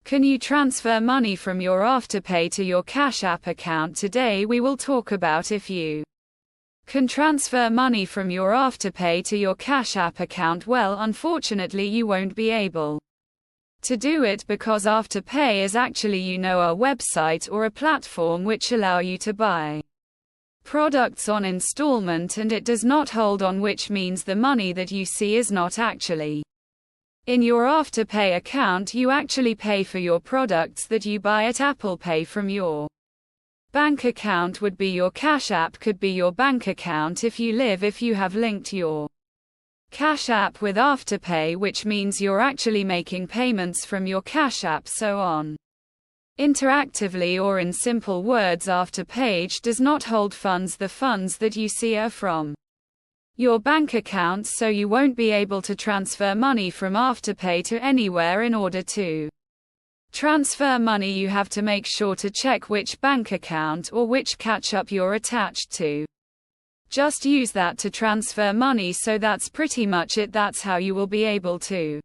Can you transfer money from your Afterpay to your Cash App account? Today we will talk about if you can transfer money from your Afterpay to your Cash App account. Well, unfortunately you won't be able to do it because Afterpay is actually a website or a platform which allow you to buy products on installment, and it does not hold on, which means the money that you see is not actually in your Afterpay account. You actually pay for your products that you buy at Apple Pay from your bank account. Would be your Cash App, could be your bank account if you have linked your Cash App with Afterpay, which means you're actually making payments from your Cash App so on. Interactively, or in simple words, Afterpay does not hold funds. The funds that you see are from your bank account, so you won't be able to transfer money from Afterpay to anywhere. In order to transfer money, you have to make sure to check which bank account or which Cash App you're attached to. Just use that to transfer money. So that's pretty much it. That's how you will be able to